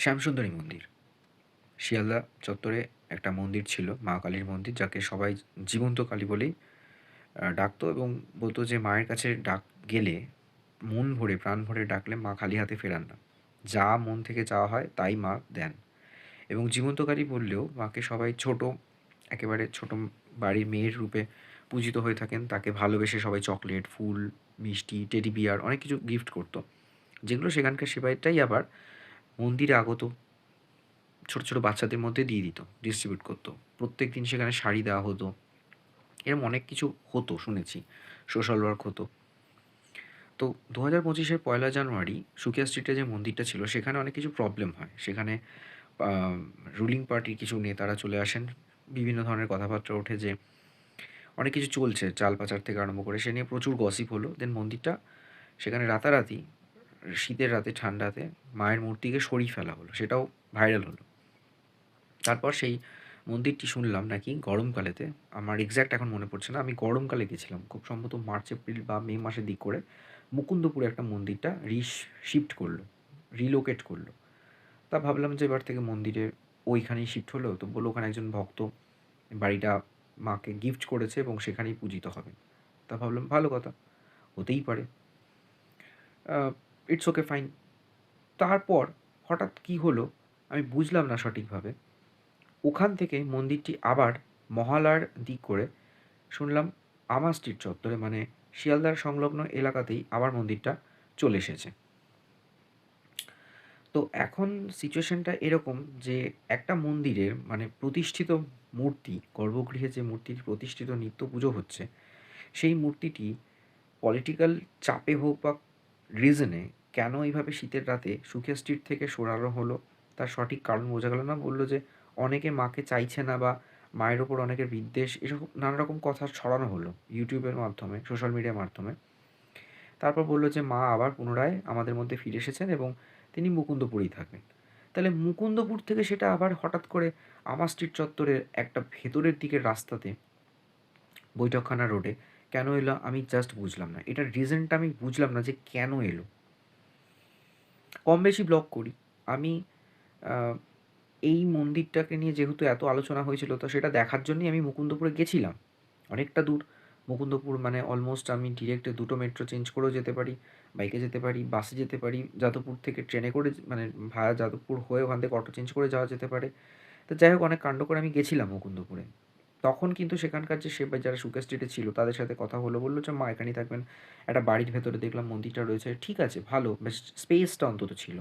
শ্যামসুন্দরী মন্দির, শিয়ালদা চত্বরে একটা মন্দির ছিল, মা কালীর মন্দির, যাকে সবাই জীবন্ত কালী বলেই ডাকতো এবং বলতো যে মায়ের কাছে গেলে মন ভরে প্রাণ ভরে ডাকলে মা খালি হাতে ফেরান না। যা মন থেকে চাওয়া হয় তাই মা দেন। এবং জীবন্ত কালী বললেও মাকে সবাই ছোট, একেবারে ছোট বাড়ির মেয়ের রূপে পূজিত হয়ে থাকেন। তাকে ভালোবেসে সবাই চকলেট, ফুল, মিষ্টি, টেডি বিয়ার অনেক কিছু গিফট করতো, যেগুলো সেখানকার সেবাইটাই আবার মন্দিরে আগত ছোট, ছোট বাচ্চাদের মধ্যে দিয়ে দিত, ডিস্ট্রিবিউট করতো। প্রত্যেকদিন সেখানে শাড়ি দেওয়া হতো। এরকম অনেক কিছু হতো শুনেছি। সোশ্যাল ওয়ার্ক হতো। তো ২০২৫-এর ১লা জানুয়ারি সুকিয়া স্ট্রিটে যে মন্দিরটা ছিল সেখানে অনেক কিছু প্রবলেম হয়। সেখানে আ রুলিং পার্টির কিছু নেতারা চলে আসেন। বিভিন্ন ধরনের কথাবার্তা ওঠে যে অনেক কিছু চলছে, চাল পাচার থেকে আরম্ভ করে। সে নিয়ে প্রচুর গসিপ হলো। দেন মন্দিরটা সেখানে রাতারাতি শীতের রাতে, ঠান্ডাতে মায়ের মূর্তিকে সরিয়ে ফেলা হলো। সেটাও ভাইরাল হলো। তারপর সেই মন্দিরটি শুনলাম নাকি গরমকালেতে, আমার এক্সাক্ট এখন মনে পড়ছে না, আমি গরমকালে গেছিলাম। খুব সম্ভবত মার্চ, এপ্রিল বা মে মাসের দিক করে মুকুন্দপুরে একটা মন্দিরটা শিফট করলো, রিলোকেট করলো। তা ভাবলাম যে এবার থেকে মন্দিরে ওইখানেই শিফট হলো। তো বললো ওখানে একজন ভক্ত বাড়িটা মাকে গিফট করেছে এবং সেখানেই পূজিত হবে। তা ভাবলাম ভালো কথা, হতেই পারে। It's okay, fine. তারপর হঠাৎ কী হলো আমি বুঝলাম না সঠিকভাবে। ওখান থেকে মন্দিরটি আবার মহালয়ার দিক করে শুনলাম আমা স্ট্রিট চত্বরে, মানে শিয়ালদার সংলগ্ন এলাকাতেই আবার মন্দিরটা চলে এসেছে। তো এখন সিচুয়েশনটা এরকম যে একটা মন্দিরের মানে প্রতিষ্ঠিত মূর্তি, গর্ভগৃহে যে মূর্তির প্রতিষ্ঠিত নিত্য পুজো হচ্ছে, সেই মূর্তিটি পলিটিক্যাল চাপে হোক বা রিজনে কেন এইভাবে শীতের রাতে সুখিয়া স্ট্রিট থেকে সরানো হলো, তার সঠিক কারণ বোঝা গেল না। বলল যে অনেকে মাকে চাইছে না বা মায়ের ওপর অনেকের বিদ্বেষ, এরকম নানা রকম কথা ছড়ানো হলো ইউটিউবের মাধ্যমে, সোশ্যাল মিডিয়ার মাধ্যমে। তারপর বলল যে মা আবার পুনরায় আমাদের মধ্যে ফিরে এসেছেন এবং তিনি মুকুন্দপুরেই থাকবেন। তাহলে মুকুন্দপুর থেকে সেটা আবার হঠাৎ করে আমা স্ট্রিট চত্বরের একটা ভেতরের দিকের রাস্তাতে, বৈঠকখানা রোডে কেন এলো আমি জাস্ট বুঝলাম না। এটার রিজনটা আমি বুঝলাম না যে কেন এলো। কম বেশি ব্লগ করি আমি। এই মন্দিরটাকে নিয়ে যেহেতু এত আলোচনা হয়েছিল, তো সেটা দেখার জন্যই আমি মুকুন্দপুরে গেছিলাম। অনেকটা দূর মুকুন্দপুর, মানে অলমোস্ট আমি ডিরেক্ট দুটো মেট্রো চেঞ্জ করেও যেতে পারি, বাইকে যেতে পারি, বাসে যেতে পারি, যাদবপুর থেকে ট্রেনে করে মানে ভায়া যাদবপুর হয়ে ওখান থেকে অটো চেঞ্জ করে যাওয়া যেতে পারে। তো যাই হোক, অনেক কাণ্ড করে আমি গেছিলাম মুকুন্দপুরে। তখন কিন্তু সেখানকার যে সেবাই যারা সুকিয়া স্ট্রিটে ছিল তাদের সাথে কথা হলো, বললো যে মা এখানেই থাকবেন। একটা বাড়ির ভেতরে দেখলাম মন্দিরটা রয়েছে, ঠিক আছে ভালো, বেশ স্পেসটা অন্তত ছিল।